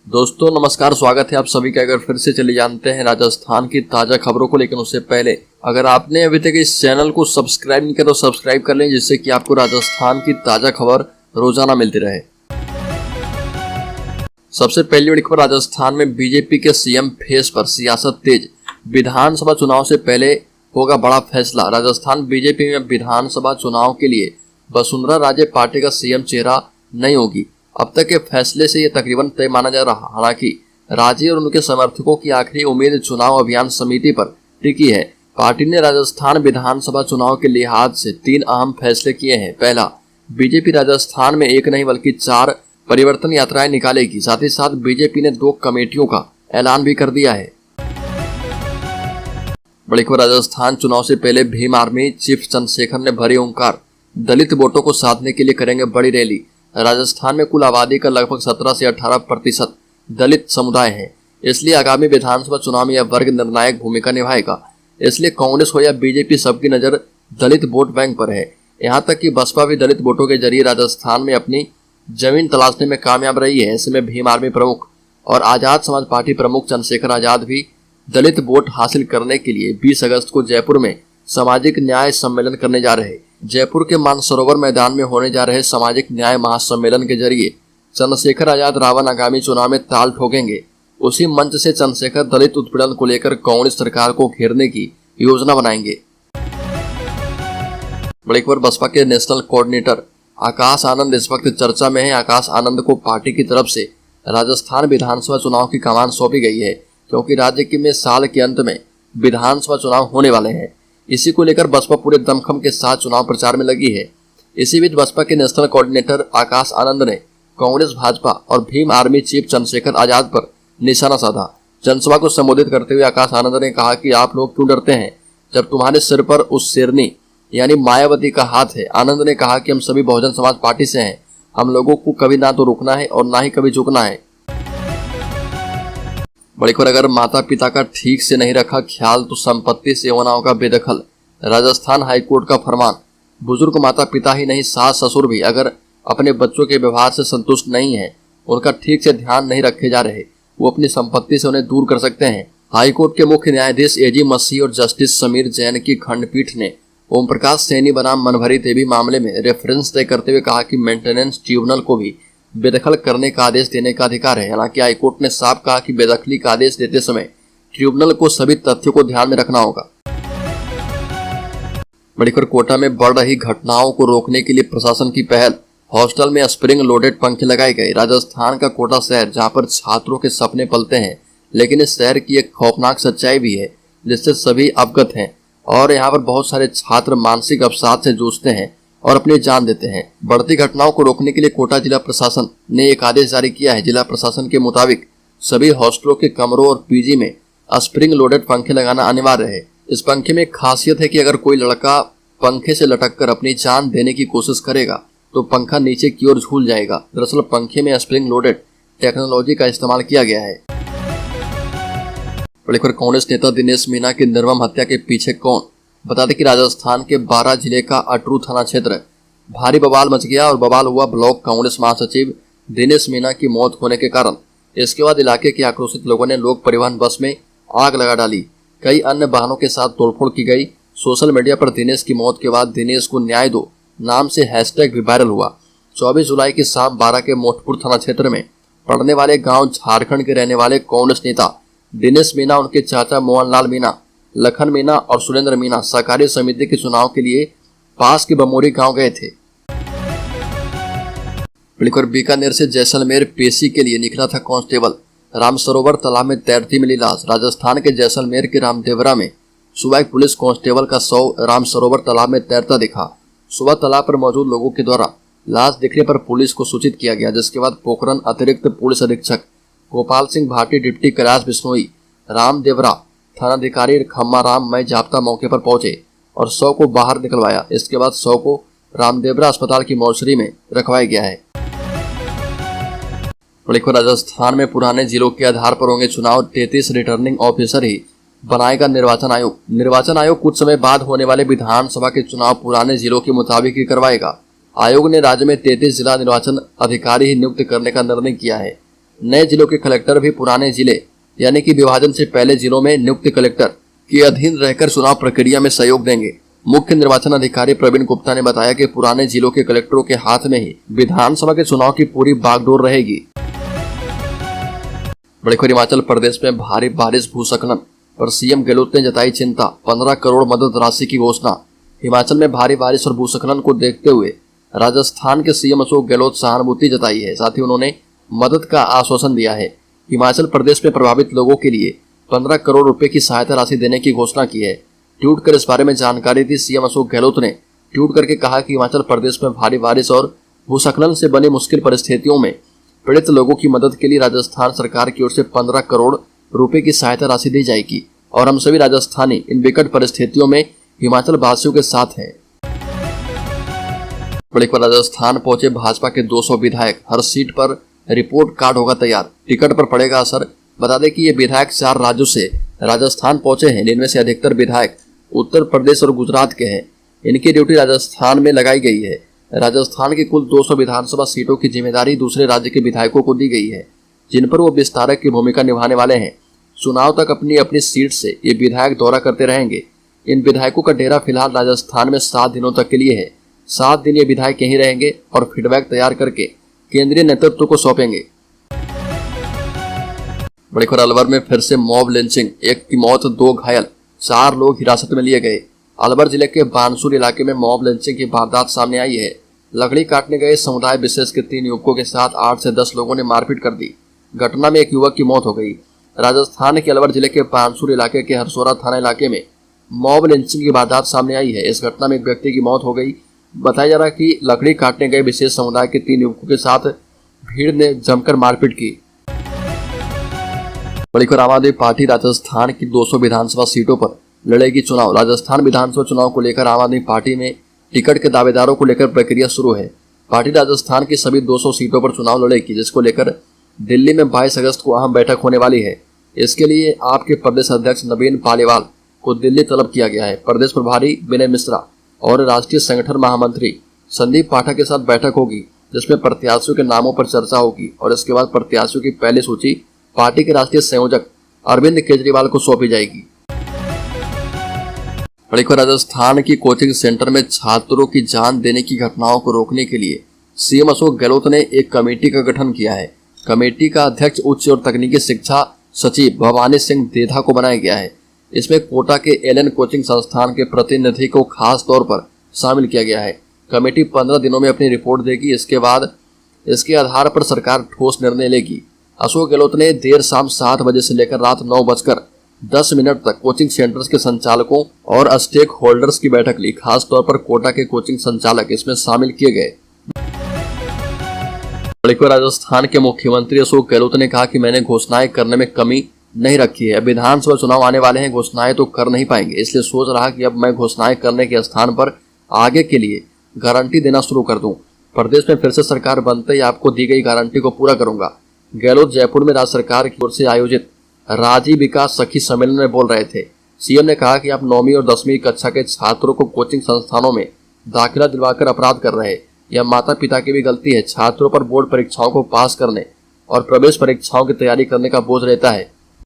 दोस्तों नमस्कार, स्वागत है आप सभी का। अगर फिर से चले जानते हैं राजस्थान की ताज़ा खबरों को, लेकिन उससे पहले अगर आपने अभी तक इस चैनल को सब्सक्राइब नहीं किया तो सब्सक्राइब कर लें, जिससे कि आपको राजस्थान की ताज़ा खबर रोजाना मिलती रहे। सबसे पहली बड़ी खबर, राजस्थान में बीजेपी के सीएम फेस पर सियासत तेज। विधानसभा चुनाव से पहले होगा बड़ा फैसला। राजस्थान बीजेपी में विधानसभा चुनाव के लिए वसुंधरा राजे पार्टी का सीएम चेहरा नहीं होगी। अब तक के फैसले से यह तकरीबन तय माना जा रहा। हालांकि राजे और उनके समर्थकों की आखिरी उम्मीद चुनाव अभियान समिति पर टिकी है। पार्टी ने राजस्थान विधानसभा चुनाव के लिहाज से 3 अहम फैसले किए हैं। पहला, बीजेपी राजस्थान में एक नहीं बल्कि 4 परिवर्तन यात्राएं निकालेगी। साथ ही साथ बीजेपी ने 2 कमेटियों का ऐलान भी कर दिया है। बड़ी खबर, राजस्थान चुनाव से पहले भीम आर्मी चीफ चंद्रशेखर ने भरी ओंकार। दलित वोटों को साधने के लिए करेंगे बड़ी रैली। राजस्थान में कुल आबादी का लगभग 17 से 18% दलित समुदाय है, इसलिए आगामी विधानसभा चुनाव में यह वर्ग निर्णायक भूमिका निभाएगा। इसलिए कांग्रेस हो या बीजेपी, सबकी नजर दलित वोट बैंक पर है। यहाँ तक कि बसपा भी दलित वोटों के जरिए राजस्थान में अपनी जमीन तलाशने में कामयाब रही है। ऐसे में भीम आर्मी प्रमुख और आजाद समाज पार्टी प्रमुख चंद्रशेखर आजाद भी दलित वोट हासिल करने के लिए 20 अगस्त को जयपुर में सामाजिक न्याय सम्मेलन करने जा रहे हैं। जयपुर के मानसरोवर मैदान में होने जा रहे सामाजिक न्याय महासम्मेलन के जरिए चंद्रशेखर आजाद रावण आगामी चुनाव में ताल ठोकेंगे। उसी मंच से चंद्रशेखर दलित उत्पीड़न को लेकर कांग्रेस सरकार को घेरने की योजना बनाएंगे। बड़ी खबर, बसपा के नेशनल कोऑर्डिनेटर आकाश आनंद इस वक्त चर्चा में है। आकाश आनंद को पार्टी की तरफ से राजस्थान विधानसभा चुनाव की कमान सौंपी गई है, क्योंकि राज्य के में साल के अंत में विधानसभा चुनाव होने वाले हैं। इसी को लेकर बसपा पूरे दमखम के साथ चुनाव प्रचार में लगी है। इसी बीच बसपा के नेशनल कोऑर्डिनेटर आकाश आनंद ने कांग्रेस, भाजपा और भीम आर्मी चीफ चंद्रशेखर आजाद पर निशाना साधा। जनसभा को संबोधित करते हुए आकाश आनंद ने कहा कि आप लोग क्यों डरते हैं जब तुम्हारे सिर पर उस शेरनी यानी मायावती का हाथ है। आनंद ने कहा कि हम सभी बहुजन समाज पार्टी से हैं। हम लोगों को कभी ना तो रुकना है और ना ही कभी झुकना है। बड़ी खबर, अगर माता पिता का ठीक से नहीं रखा ख्याल तो संपत्ति से होना होगा बेदखल। राजस्थान हाईकोर्ट का फरमान। बुजुर्ग माता पिता ही नहीं, सास ससुर भी अगर अपने बच्चों के व्यवहार से संतुष्ट नहीं है, उनका ठीक से ध्यान नहीं रखे जा रहे, वो अपनी संपत्ति से उन्हें दूर कर सकते हैं। हाईकोर्ट के मुख्य न्यायाधीश एजी मसीह और जस्टिस समीर जैन की खंडपीठ ने ओम प्रकाश सैनी बनाम मनभरी देवी मामले में रेफरेंस तय करते हुए कहा कि मेंटेनेंस ट्रिब्यूनल को भी बेदखल करने का आदेश देने का अधिकार है। हालांकि हाईकोर्ट ने साफ कहा कि बेदखली का आदेश देते समय ट्रिब्यूनल को सभी तथ्यों को ध्यान में रखना होगा। बड़ी खबर, कोटा में बढ़ रही घटनाओं को रोकने के लिए प्रशासन की पहल। हॉस्टल में स्प्रिंग लोडेड पंखे लगाए गए। राजस्थान का कोटा शहर, जहां पर छात्रों के सपने पलते हैं, लेकिन इस शहर की एक खौफनाक सच्चाई भी है जिससे सभी अवगत हैं। और यहाँ पर बहुत सारे छात्र मानसिक अवसाद से जूझते हैं और अपनी जान देते हैं। बढ़ती घटनाओं को रोकने के लिए कोटा जिला प्रशासन ने एक आदेश जारी किया है। जिला प्रशासन के मुताबिक सभी हॉस्टलों के कमरों और पीजी में स्प्रिंग लोडेड पंखे लगाना अनिवार्य है। इस पंखे में एक खासियत है कि अगर कोई लड़का पंखे से लटककर अपनी जान देने की कोशिश करेगा तो पंखा नीचे की ओर झूल जाएगा। दरअसल पंखे में स्प्रिंग लोडेड टेक्नोलॉजी का इस्तेमाल किया गया है। बड़ी खबर, कांग्रेस नेता दिनेश मीना की निर्मम हत्या के पीछे कौन। बता दें कि राजस्थान के 12 जिले का अटरू थाना क्षेत्र भारी बवाल मच गया और बवाल हुआ ब्लॉक कांग्रेस महासचिव दिनेश मीना की मौत होने के कारण। इसके बाद इलाके के आक्रोशित लोगों ने लोक परिवहन बस में आग लगा डाली। कई अन्य वाहनों के साथ तोड़फोड़ की गई। सोशल मीडिया पर दिनेश की मौत के बाद दिनेश को न्याय दो नाम से हैशटैग भी वायरल हुआ। 24 जुलाई की शाम 12 के मोटपुर थाना क्षेत्र में पड़ने वाले गांव झारखंड के रहने वाले कांग्रेस नेता दिनेश मीना, उनके चाचा मोहनलाल मीना, लखन मीना और सुरेंद्र मीना सहकारी समिति के चुनाव के लिए पास के बमोरी गांव गए थे। बीकानेर से जैसलमेर पेशी के लिए निकला था कांस्टेबल। रामसरोवर तालाब में तैरती मिली लाश। राजस्थान के जैसलमेर के रामदेवरा में सुबह एक पुलिस कांस्टेबल का शव रामसरोवर तालाब में तैरता दिखा। सुबह तालाब पर मौजूद लोगों के द्वारा लाश दिखने पर पुलिस को सूचित किया गया, जिसके बाद पोखरन अतिरिक्त पुलिस अधीक्षक गोपाल सिंह भाटी, डिप्टी कैलाश बिश्नोई, रामदेवरा थानाधिकारी खम्मा राम मई जाप्ता मौके पर पहुंचे और शव को बाहर निकलवाया। इसके बाद शव को रामदेवरा अस्पताल की मोर्चरी में रखवाया गया है। राजस्थान में पुराने जिलों के आधार पर होंगे चुनाव। 33 रिटर्निंग ऑफिसर ही बनाएगा निर्वाचन आयोग। निर्वाचन आयोग कुछ समय बाद होने वाले विधानसभा के चुनाव पुराने जिलों के मुताबिक ही करवाएगा। आयोग ने राज्य में 33 जिला निर्वाचन अधिकारी ही नियुक्त करने का निर्णय किया है। नए जिलों के कलेक्टर भी पुराने जिले यानी कि विभाजन से पहले जिलों में नियुक्त कलेक्टर के अधीन रहकर चुनाव प्रक्रिया में सहयोग देंगे। मुख्य निर्वाचन अधिकारी प्रवीण गुप्ता ने बताया कि पुराने जिलों के कलेक्टरों के हाथ में ही विधानसभा के चुनाव की पूरी बागडोर रहेगी। बड़ी खबर हिमाचल प्रदेश में भारी बारिश भूस्खलन पर सीएम गहलोत ने जताई चिंता, 15 करोड़ मदद राशि की घोषणा। हिमाचल में भारी बारिश और भूस्खलन को देखते हुए राजस्थान के सीएम अशोक गहलोत सहानुभूति जताई है, साथ ही उन्होंने मदद का आश्वासन दिया है। हिमाचल प्रदेश में प्रभावित लोगों के लिए 15 करोड़ रुपए की सहायता राशि देने की घोषणा की है। ट्वीट कर इस बारे में जानकारी दी सीएम अशोक गहलोत ने ट्वीट करके कहा कि हिमाचल प्रदेश में भारी बारिश और भूस्खलन से बनी मुश्किल परिस्थितियों में पीड़ित लोगों की मदद के लिए राजस्थान सरकार की ओर से 15 करोड़ रुपए की सहायता राशि दी जाएगी और हम सभी राजस्थानी इन विकट परिस्थितियों में हिमाचल वासियों के साथ हैं। बड़ी खबर राजस्थान पहुंचे भाजपा के 200 विधायक, हर सीट पर रिपोर्ट कार्ड होगा तैयार, टिकट पर पड़ेगा असर। बता दें कि ये विधायक 4 राज्यों से राजस्थान पहुंचे हैं, जिनमें से अधिकतर विधायक उत्तर प्रदेश और गुजरात के हैं। इनकी ड्यूटी राजस्थान में लगाई गई है। राजस्थान की कुल 200 विधानसभा सीटों की जिम्मेदारी दूसरे राज्य के विधायकों को दी गई है, जिन पर वो विस्तारक की भूमिका निभाने वाले हैं। चुनाव तक अपनी अपनी सीट से ये विधायक दौरा करते रहेंगे। इन विधायकों का डेरा फिलहाल राजस्थान में 7 दिनों तक के लिए है। 7 दिन ये विधायक यहीं रहेंगे और फीडबैक तैयार करके केंद्रीय नेतृत्व को सौंपेंगे। बड़ी खबर अलवर में फिर से मॉब लिंचिंग, 1 की मौत 2 घायल, 4 लोग हिरासत में लिए गए। अलवर जिले के बानसूर इलाके में मॉब लिंचिंग की वारदात सामने आई है। लकड़ी काटने गए समुदाय विशेष के 3 युवकों के साथ 8 से 10 लोगों ने मारपीट कर दी। घटना में एक युवक की मौत हो गई। राजस्थान के अलवर जिले के बानसूर इलाके के हरसोरा थाना इलाके में मॉब लिंचिंग की वारदात सामने आई है। इस घटना में एक व्यक्ति की मौत हो गई। बताया जा रहा है कि लकड़ी काटने गए विशेष समुदाय के 3 युवकों के साथ भीड़ ने जमकर मारपीट की। बड़ी खबर आम आदमी पार्टी राजस्थान की 200 विधानसभा सीटों पर लड़ेगी चुनाव। राजस्थान विधानसभा चुनाव को लेकर आम आदमी पार्टी में टिकट के दावेदारों को लेकर प्रक्रिया शुरू है। पार्टी राजस्थान की सभी 200 सीटों पर चुनाव लड़ेगी, जिसको लेकर दिल्ली में 22 अगस्त को अहम बैठक होने वाली है। इसके लिए आपके प्रदेश अध्यक्ष नवीन पालीवाल को दिल्ली तलब किया गया है। प्रदेश प्रभारी विनय मिश्रा और राष्ट्रीय संगठन महामंत्री संदीप पाठक के साथ बैठक होगी, जिसमें प्रत्याशियों के नामों पर चर्चा होगी और इसके बाद प्रत्याशियों की पहली सूची पार्टी के राष्ट्रीय संयोजक अरविंद केजरीवाल को सौंपी जाएगी। बड़ी खबर राजस्थान की कोचिंग सेंटर में छात्रों की जान देने की घटनाओं को रोकने के लिए सीएम अशोक गहलोत ने एक कमेटी का गठन किया है। कमेटी का अध्यक्ष उच्च और तकनीकी शिक्षा सचिव भवानी सिंह देधा को बनाया गया है। इसमें कोटा के एलएन कोचिंग संस्थान के प्रतिनिधि को खास तौर पर शामिल किया गया है। कमेटी 15 दिनों में अपनी रिपोर्ट देगी। इसके बाद इसके आधार पर सरकार ठोस निर्णय लेगी। अशोक गहलोत ने देर शाम 7 बजे से लेकर रात 9:10 तक कोचिंग सेंटर्स के संचालकों और स्टेक होल्डर्स की बैठक ली। खास तौर पर कोटा के कोचिंग संचालक इसमें शामिल किए गए। राजस्थान के मुख्यमंत्री अशोक गहलोत ने कहा कि मैंने घोषणाएं करने में कमी नहीं रखी है। अब विधानसभा चुनाव आने वाले हैं, घोषणाएं तो कर नहीं पाएंगे, इसलिए सोच रहा कि अब मैं घोषणाएं करने के स्थान पर आगे के लिए गारंटी देना शुरू कर दूं। प्रदेश में फिर से सरकार बनते ही आपको दी गई गारंटी को पूरा करूंगा। गहलोत जयपुर में राज्य सरकार की ओर से आयोजित राजीव विकास सखी सम्मेलन में बोल रहे थे। सीएम ने कहा कि आप 9वीं और 10वीं कक्षा के छात्रों को कोचिंग संस्थानों में दाखिला दिलवाकर अपराध कर रहे हैं। यह माता पिता की भी गलती है। छात्रों पर बोर्ड परीक्षाओं को पास करने और प्रवेश परीक्षाओं की तैयारी करने का बोझ रहता है।